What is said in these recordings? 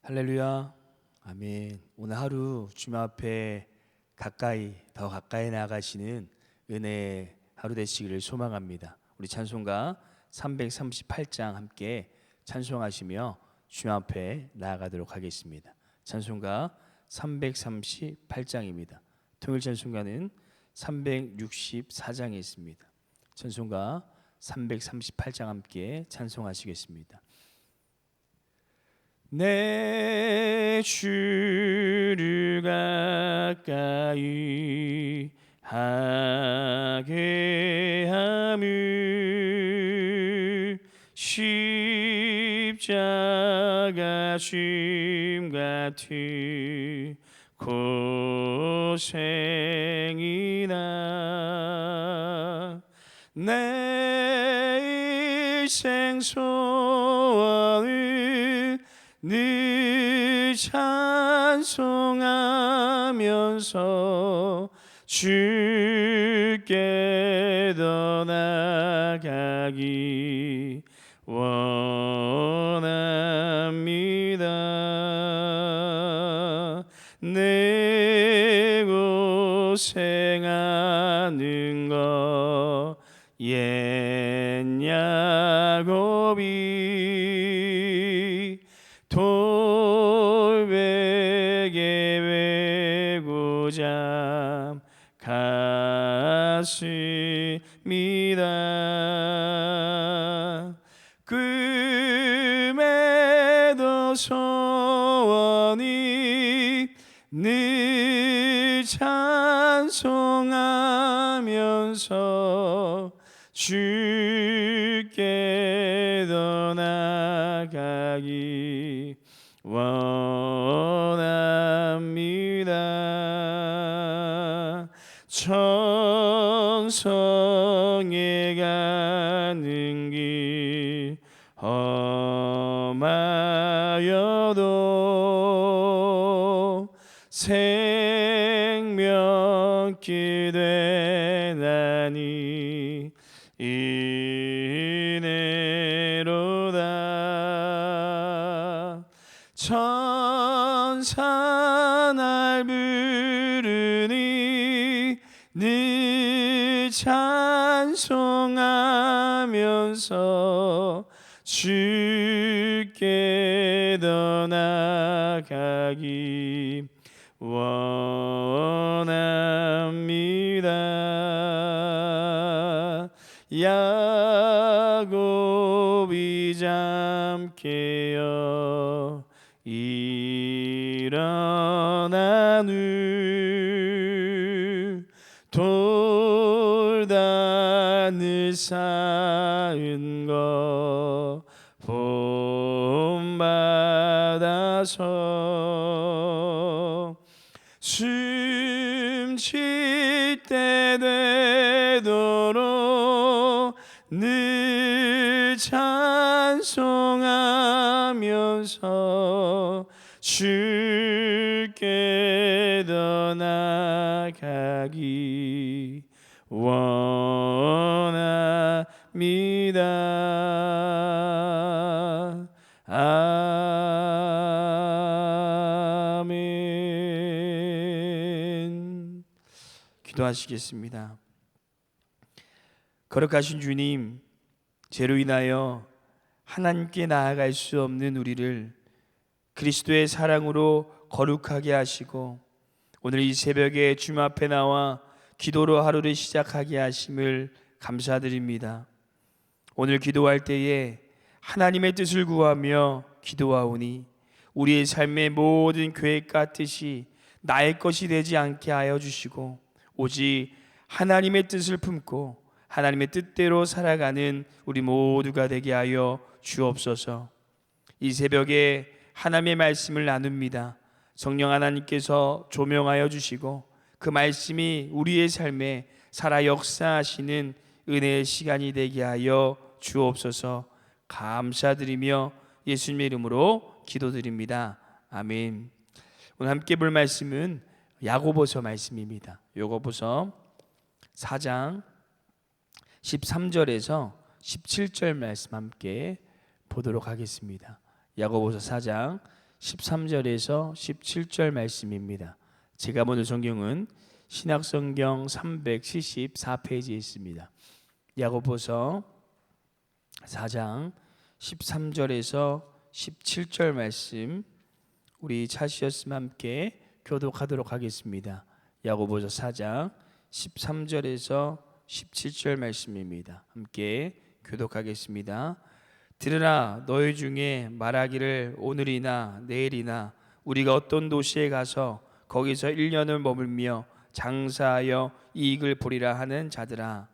할렐루야. 아멘. 오늘 하루 주님 앞에 더 가까이 나아가시는 은혜의 하루 되시기를 소망합니다. 우리 찬송가 338장 함께 찬송하시며 주님 앞에 나아가도록 하겠습니다. 찬송가 338장입니다. 통일 찬송가는 364장에 있습니다. 찬송가 338장 함께 찬송하시겠습니다. 내 주를 가까이 하게 함을 십자가 심 같은 고생이나 내 일생 소원을 늘 찬송하면서 주께 더 나아가기 원합니다. 내 고생하는 것 옛 야곱이 돌베개 메고 잠 갔습니다. 꿈에도 소원이 늘 찬송하면서 주께 더 나아가기 원합니다. 천성에 가는 길 험하여도 생명길 되나니 이내로다. 천사 날 부르니 늘 찬송하면서 주께 더 나아가기 원합니다. 야곱이 잠 깨어 일어난 후 돌단을 쌓은 것 본받아서 숨쉴 때 되도록 늘 찬송하면서 주께 더 나아가기 원합니다. 아멘. 기도하시겠습니다. 거룩하신 주님, 죄로 인하여 하나님께 나아갈 수 없는 우리를 그리스도의 사랑으로 거룩하게 하시고 오늘 이 새벽에 주님 앞에 나와 기도로 하루를 시작하게 하심을 감사드립니다. 오늘 기도할 때에 하나님의 뜻을 구하며 기도하오니 우리의 삶의 모든 계획과 뜻이 나의 것이 되지 않게 하여 주시고 오직 하나님의 뜻을 품고 하나님의 뜻대로 살아가는 우리 모두가 되게 하여 주옵소서. 이 새벽에 하나님의 말씀을 나눕니다. 성령 하나님께서 조명하여 주시고 그 말씀이 우리의 삶에 살아 역사하시는 은혜의 시간이 되게 하여 주옵소서. 감사드리며 예수님의 이름으로 기도드립니다. 아멘. 오늘 함께 볼 말씀은 야고보서 말씀입니다. 야고보서 4장 13절에서 17절 말씀 함께 보도록 하겠습니다. 야고보서 4장 13절에서 17절 말씀입니다. 제가 보는 성경은 신약성경 374페이지에 있습니다. 야고보서 4장 13절에서 17절 말씀, 우리 찾으셨으면 함께 교독하도록 하겠습니다. 야고보서 4장 13절에서 17절 말씀입니다. 함께 교독하겠습니다. 들으라, 너희 중에 말하기를 오늘이나 내일이나 우리가 어떤 도시에 가서 거기서 1년을 머물며 장사하여 이익을 보리라 하는 자들아,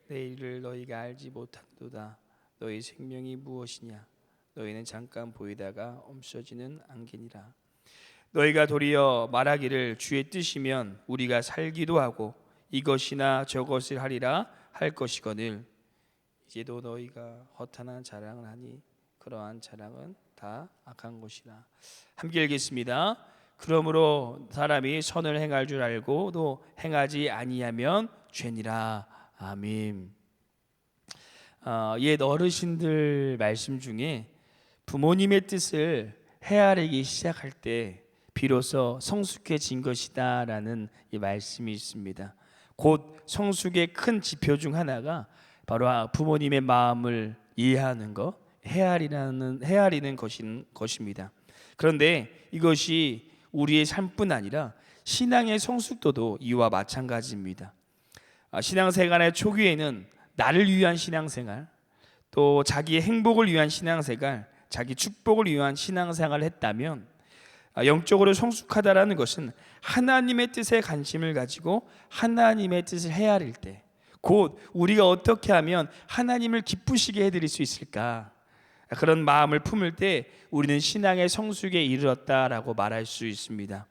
내일을 너희가 알지 못한도다. 너희 생명이 무엇이냐? 너희는 잠깐 보이다가 없어지는 안개니라. 너희가 도리어 말하기를 주의 뜻이면 우리가 살기도 하고 이것이나 저것을 하리라 할 것이거늘 이제도 너희가 허탄한 자랑을 하니 그러한 자랑은 다 악한 것이라. 함께 읽겠습니다. 그러므로 사람이 선을 행할 줄 알고 또 행하지 아니하면 죄니라. 아멘. 옛 어르신들 말씀 중에 부모님의 뜻을 헤아리기 시작할 때 비로소 성숙해진 것이다 라는 이 말씀이 있습니다. 곧 성숙의 큰 지표 중 하나가 바로 부모님의 마음을 이해하는 것, 헤아리는 것입니다. 그런데 이것이 우리의 삶뿐 아니라 신앙의 성숙도도 이와 마찬가지입니다. 신앙생활의 초기에는 나를 위한 신앙생활, 또 자기의 행복을 위한 신앙생활, 자기 축복을 위한 신앙생활을 했다면 영적으로 성숙하다라는 것은 하나님의 뜻에 관심을 가지고 하나님의 뜻을 헤아릴 때, 곧 우리가 어떻게 하면 하나님을 기쁘시게 해드릴 수 있을까, 그런 마음을 품을 때 우리는 신앙의 성숙에 이르렀다라고 말할 수 있습니다.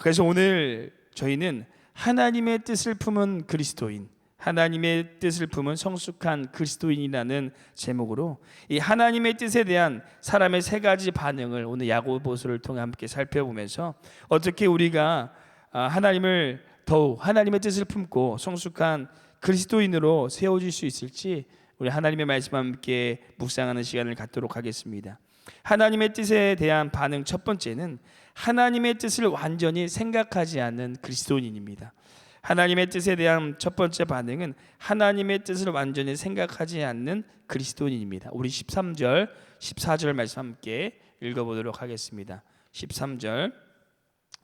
그래서 오늘 저희는 하나님의 뜻을 품은 그리스도인, 하나님의 뜻을 품은 성숙한 그리스도인이라는 제목으로 이 하나님의 뜻에 대한 사람의 세 가지 반응을 오늘 야고보서를 통해 함께 살펴보면서 어떻게 우리가 하나님을 더욱 하나님의 뜻을 품고 성숙한 그리스도인으로 세워질 수 있을지 우리 하나님의 말씀 함께 묵상하는 시간을 갖도록 하겠습니다. 하나님의 뜻에 대한 반응 첫 번째는 하나님의 뜻을 완전히 생각하지 않는 그리스도인입니다. 하나님의 뜻에 대한 첫 번째 반응은 하나님의 뜻을 완전히 생각하지 않는 그리스도인입니다. 우리 13절, 14절 말씀 함께 읽어보도록 하겠습니다. 13절,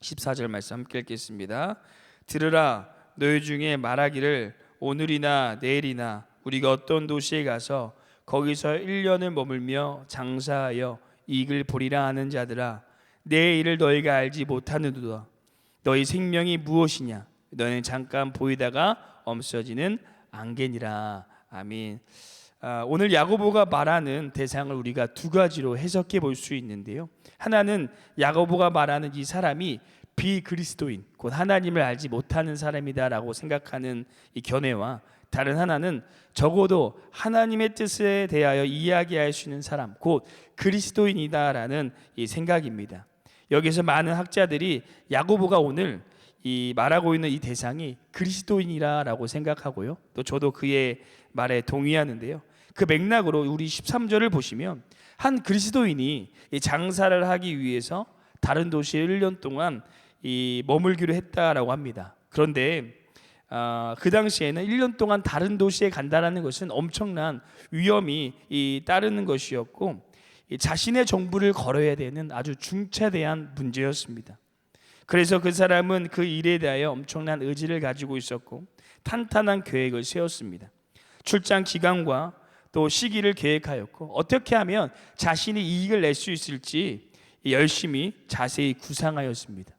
14절 말씀 함께 읽겠습니다. 들으라, 너희 중에 말하기를 오늘이나 내일이나 우리가 어떤 도시에 가서 거기서 1년을 머물며 장사하여 이익을 보리라 하는 자들아, 내 일을 너희가 알지 못하느도다. 너희 생명이 무엇이냐? 너희는 잠깐 보이다가 없어지는 안개니라. 아멘. 오늘 야고보가 말하는 대상을 우리가 두 가지로 해석해 볼 수 있는데요. 하나는 야고보가 말하는 이 사람이 비그리스도인, 곧 하나님을 알지 못하는 사람이다라고 생각하는 이 견해와, 다른 하나는 적어도 하나님의 뜻에 대하여 이야기할 수 있는 사람, 곧 그리스도인이다라는 이 생각입니다. 여기서 많은 학자들이 야고보가 오늘 이 말하고 있는 이 대상이 그리스도인이라고 생각하고요, 또 저도 그의 말에 동의하는데요. 그 맥락으로 우리 13절을 보시면 한 그리스도인이 이 장사를 하기 위해서 다른 도시에 1년 동안 이 머물기로 했다라고 합니다. 그런데 그 당시에는 1년 동안 다른 도시에 간다라는 것은 엄청난 위험이 따르는 것이었고, 자신의 정부를 걸어야 되는 아주 중차대한 문제였습니다. 그래서 그 사람은 그 일에 대하여 엄청난 의지를 가지고 있었고 탄탄한 계획을 세웠습니다. 출장 기간과 또 시기를 계획하였고 어떻게 하면 자신이 이익을 낼 수 있을지 열심히 자세히 구상하였습니다.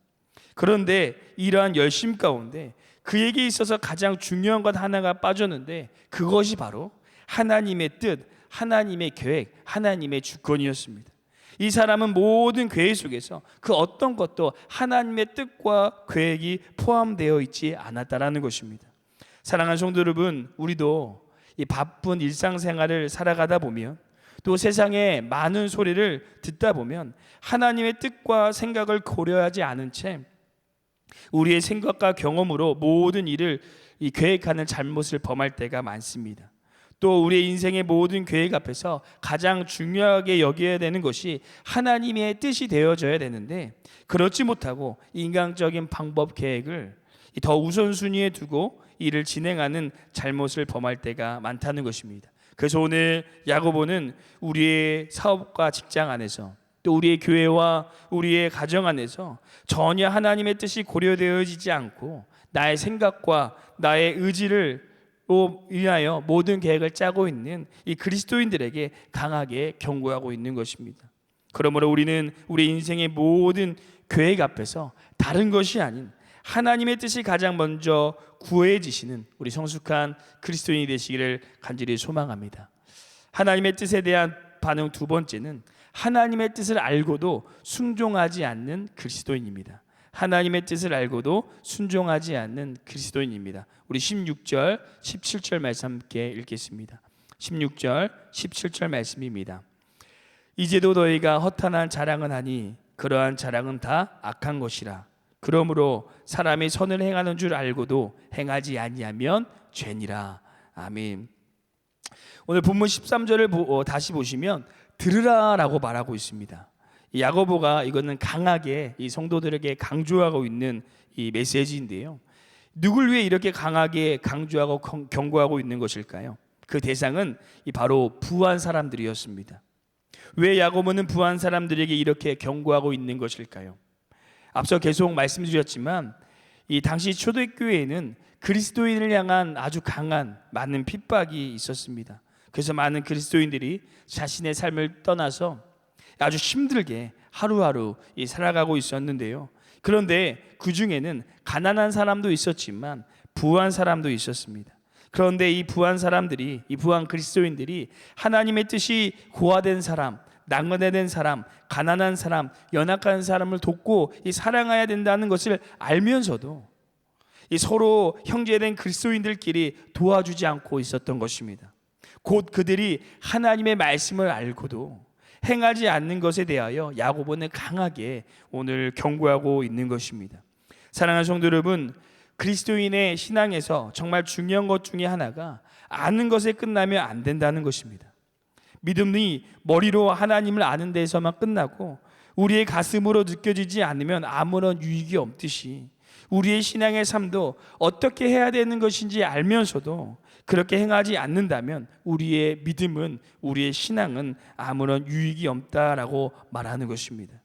그런데 이러한 열심 가운데 그에게 있어서 가장 중요한 것 하나가 빠졌는데, 그것이 바로 하나님의 뜻, 하나님의 계획, 하나님의 주권이었습니다. 이 사람은 모든 계획 속에서 그 어떤 것도 하나님의 뜻과 계획이 포함되어 있지 않았다라는 것입니다. 사랑하는 성도 여러분, 우리도 이 바쁜 일상생활을 살아가다 보면, 또 세상에 많은 소리를 듣다 보면 하나님의 뜻과 생각을 고려하지 않은 채 우리의 생각과 경험으로 모든 일을 계획하는 잘못을 범할 때가 많습니다. 또 우리의 인생의 모든 계획 앞에서 가장 중요하게 여겨야 되는 것이 하나님의 뜻이 되어져야 되는데, 그렇지 못하고 인간적인 방법 계획을 더 우선순위에 두고 일을 진행하는 잘못을 범할 때가 많다는 것입니다. 그래서 오늘 야고보는 우리의 사업과 직장 안에서, 또 우리의 교회와 우리의 가정 안에서 전혀 하나님의 뜻이 고려되어지지 않고 나의 생각과 나의 의지를 인하여 모든 계획을 짜고 있는 이 그리스도인들에게 강하게 경고하고 있는 것입니다. 그러므로 우리는 우리 인생의 모든 계획 앞에서 다른 것이 아닌 하나님의 뜻이 가장 먼저 구해지시는 우리 성숙한 그리스도인이 되시기를 간절히 소망합니다. 하나님의 뜻에 대한 반응 두 번째는 하나님의 뜻을 알고도 순종하지 않는 그리스도인입니다. 하나님의 뜻을 알고도 순종하지 않는 그리스도인입니다. 우리 16절, 17절 말씀 함께 읽겠습니다. 16절, 17절 말씀입니다. 이제도 너희가 허탄한 자랑은 하니 그러한 자랑은 다 악한 것이라. 그러므로 사람이 선을 행하는 줄 알고도 행하지 아니하면 죄니라. 아멘. 오늘 본문 13절을 다시 보시면 들으라라고 말하고 있습니다. 야고보가 이거는 강하게 이 성도들에게 강조하고 있는 이 메시지인데요. 누굴 위해 이렇게 강하게 강조하고 경고하고 있는 것일까요? 그 대상은 바로 부한 사람들이었습니다. 왜 야고보는 부한 사람들에게 이렇게 경고하고 있는 것일까요? 앞서 계속 말씀드렸지만 이 당시 초대교회에는 그리스도인을 향한 아주 강한 많은 핍박이 있었습니다. 그래서 많은 그리스도인들이 자신의 삶을 떠나서 아주 힘들게 하루하루 살아가고 있었는데요. 그런데 그 중에는 가난한 사람도 있었지만 부한 사람도 있었습니다. 그런데 이 부한 사람들이, 이 부한 그리스도인들이 하나님의 뜻이 고아된 사람, 낭만된 사람, 가난한 사람, 연약한 사람을 돕고 사랑해야 된다는 것을 알면서도 서로 형제된 그리스도인들끼리 도와주지 않고 있었던 것입니다. 곧 그들이 하나님의 말씀을 알고도 행하지 않는 것에 대하여 야고보는 강하게 오늘 경고하고 있는 것입니다. 사랑하는 성도 여러분, 그리스도인의 신앙에서 정말 중요한 것 중에 하나가 아는 것에 끝나면 안 된다는 것입니다. 믿음이 머리로 하나님을 아는 데에서만 끝나고 우리의 가슴으로 느껴지지 않으면 아무런 유익이 없듯이 우리의 신앙의 삶도 어떻게 해야 되는 것인지 알면서도 그렇게 행하지 않는다면 우리의 믿음은, 우리의 신앙은 아무런 유익이 없다라고 말하는 것입니다.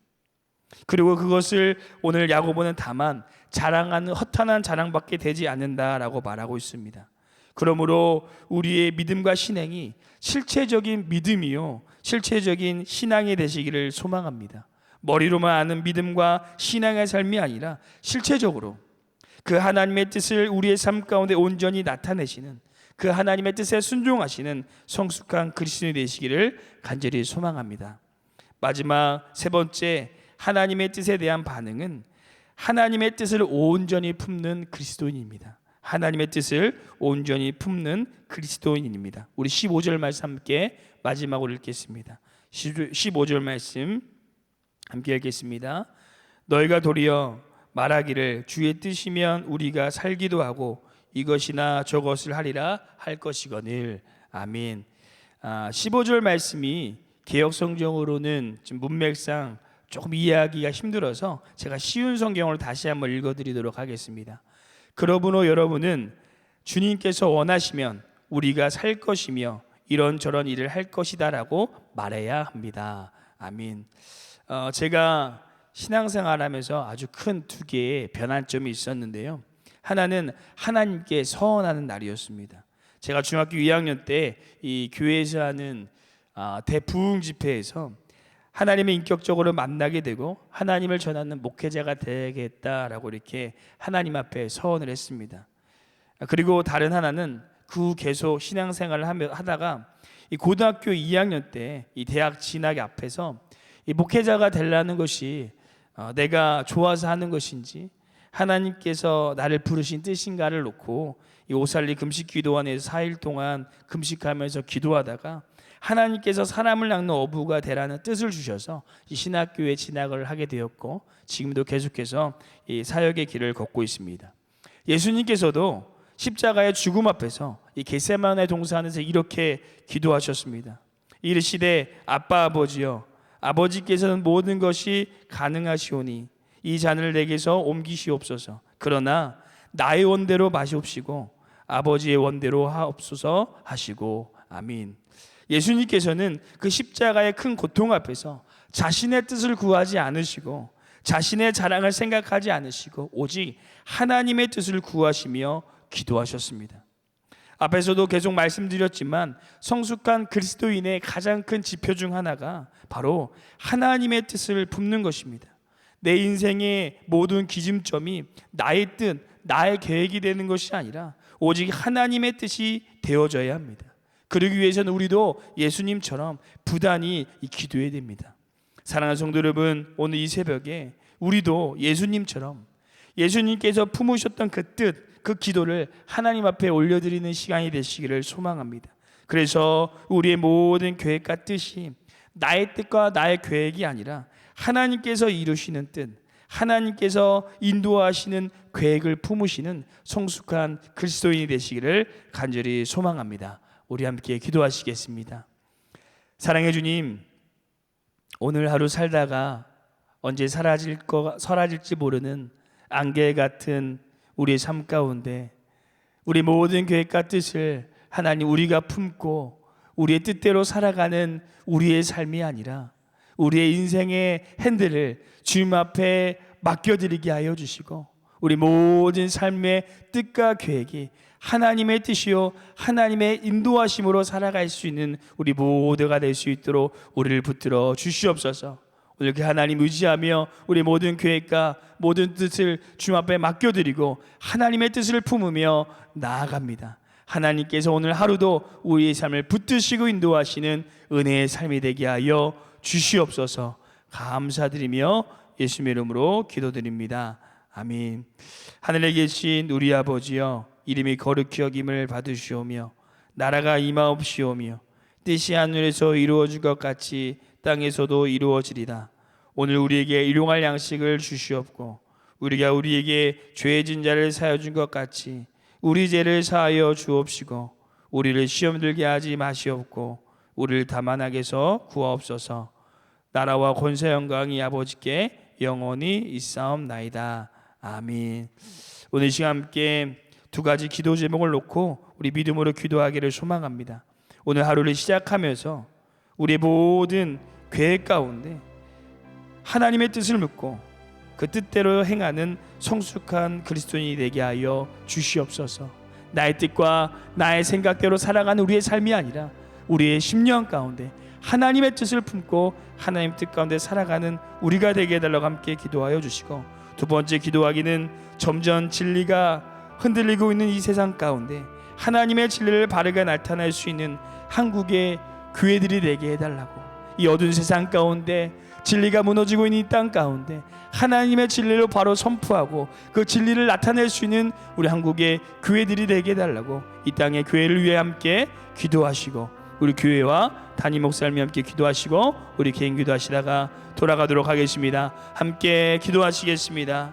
그리고 그것을 오늘 야고보는 다만 자랑하는 허탄한 자랑밖에 되지 않는다라고 말하고 있습니다. 그러므로 우리의 믿음과 신앙이 실체적인 믿음이요, 실체적인 신앙이 되시기를 소망합니다. 머리로만 아는 믿음과 신앙의 삶이 아니라 실체적으로 그 하나님의 뜻을 우리의 삶 가운데 온전히 나타내시는, 그 하나님의 뜻에 순종하시는 성숙한 그리스도인이 되시기를 간절히 소망합니다. 마지막 세 번째, 하나님의 뜻에 대한 반응은 하나님의 뜻을 온전히 품는 그리스도인입니다. 하나님의 뜻을 온전히 품는 그리스도인입니다. 우리 15절 말씀 함께 마지막으로 읽겠습니다. 15절 말씀 함께 읽겠습니다. 너희가 도리어 말하기를 주의 뜻이면 우리가 살기도 하고 이것이나 저것을 하리라 할 것이거늘. 아멘. 15절 말씀이 개역성경으로는 지금 문맥상 조금 이해하기가 힘들어서 제가 쉬운 성경으로 다시 한번 읽어드리도록 하겠습니다. 그러므로 여러분은 주님께서 원하시면 우리가 살 것이며 이런저런 일을 할 것이다 라고 말해야 합니다. 아멘. 제가 신앙생활하면서 아주 큰 두 개의 변환점이 있었는데요. 하나는 하나님께 서원하는 날이었습니다. 제가 중학교 2학년 때 이 교회에서 하는 대부흥 집회에서 하나님을 인격적으로 만나게 되고 하나님을 전하는 목회자가 되겠다라고 이렇게 하나님 앞에 서원을 했습니다. 그리고 다른 하나는 그 계속 신앙생활을 하다가 이 고등학교 2학년 때 이 대학 진학 앞에서 이 목회자가 되려는 것이 내가 좋아서 하는 것인지 하나님께서 나를 부르신 뜻인가를 놓고 이 오살리 금식기도원에서 4일 동안 금식하면서 기도하다가 하나님께서 사람을 낚는 어부가 되라는 뜻을 주셔서 이 신학교에 진학을 하게 되었고 지금도 계속해서 이 사역의 길을 걷고 있습니다. 예수님께서도 십자가의 죽음 앞에서 이 겟세마네 동산에서 이렇게 기도하셨습니다. 이르시되 아빠 아버지여, 아버지께서는 모든 것이 가능하시오니 이 잔을 내게서 옮기시옵소서. 그러나 나의 원대로 마시옵시고 아버지의 원대로 하옵소서 하시고 아멘. 예수님께서는 그 십자가의 큰 고통 앞에서 자신의 뜻을 구하지 않으시고 자신의 자랑을 생각하지 않으시고 오직 하나님의 뜻을 구하시며 기도하셨습니다. 앞에서도 계속 말씀드렸지만 성숙한 그리스도인의 가장 큰 지표 중 하나가 바로 하나님의 뜻을 품는 것입니다. 내 인생의 모든 기준점이 나의 뜻, 나의 계획이 되는 것이 아니라 오직 하나님의 뜻이 되어져야 합니다. 그러기 위해서는 우리도 예수님처럼 부단히 기도해야 됩니다. 사랑하는 성도 여러분, 오늘 이 새벽에 우리도 예수님처럼 예수님께서 품으셨던 그 뜻, 그 기도를 하나님 앞에 올려드리는 시간이 되시기를 소망합니다. 그래서 우리의 모든 계획과 뜻이 나의 뜻과 나의 계획이 아니라 하나님께서 이루시는 뜻, 하나님께서 인도하시는 계획을 품으시는 성숙한 그리스도인이 되시기를 간절히 소망합니다. 우리 함께 기도하시겠습니다. 사랑해 주님, 오늘 하루 살다가 언제 사라질지 모르는 안개 같은 우리의 삶 가운데 우리 모든 계획과 뜻을 하나님 우리가 품고 우리의 뜻대로 살아가는 우리의 삶이 아니라 우리의 인생의 핸들을 주님 앞에 맡겨드리게 하여 주시고 우리 모든 삶의 뜻과 계획이 하나님의 뜻이요 하나님의 인도하심으로 살아갈 수 있는 우리 모두가 될 수 있도록 우리를 붙들어 주시옵소서. 오늘 그 하나님 의지하며 우리 모든 계획과 모든 뜻을 주님 앞에 맡겨드리고 하나님의 뜻을 품으며 나아갑니다. 하나님께서 오늘 하루도 우리의 삶을 붙드시고 인도하시는 은혜의 삶이 되게 하여 주시옵소서. 감사드리며 예수님의 이름으로 기도드립니다. 아멘. 하늘에 계신 우리 아버지여, 이름이 거룩히 여김을 받으시오며 나라가 임하옵시오며 뜻이 하늘에서 이루어질 것 같이 땅에서도 이루어지리다. 오늘 우리에게 일용할 양식을 주시옵고 우리가 우리에게 죄진 자를 사하여 준 것 같이 우리 죄를 사하여 주옵시고 우리를 시험 들게 하지 마시옵고 우리를 다만 악에서 구하옵소서. 나라와 권세 영광이 아버지께 영원히 있사옵나이다. 아멘. 오늘 시간 함께 두 가지 기도 제목을 놓고 우리 믿음으로 기도하기를 소망합니다. 오늘 하루를 시작하면서 우리의 모든 계획 가운데 하나님의 뜻을 묻고 그 뜻대로 행하는 성숙한 그리스도인이 되게 하여 주시옵소서. 나의 뜻과 나의 생각대로 살아가는 우리의 삶이 아니라 우리의 심령 가운데 하나님의 뜻을 품고 하나님 뜻 가운데 살아가는 우리가 되게 해달라고 함께 기도하여 주시고, 두 번째 기도하기는 점점 진리가 흔들리고 있는 이 세상 가운데 하나님의 진리를 바르게 나타낼 수 있는 한국의 교회들이 되게 해달라고, 이 어두운 세상 가운데 진리가 무너지고 있는 이 땅 가운데 하나님의 진리를 바로 선포하고 그 진리를 나타낼 수 있는 우리 한국의 교회들이 되게 해달라고 이 땅의 교회를 위해 함께 기도하시고, 우리 교회와 담임 목사님이 함께 기도하시고 우리 개인 기도하시다가 돌아가도록 하겠습니다. 함께 기도하시겠습니다.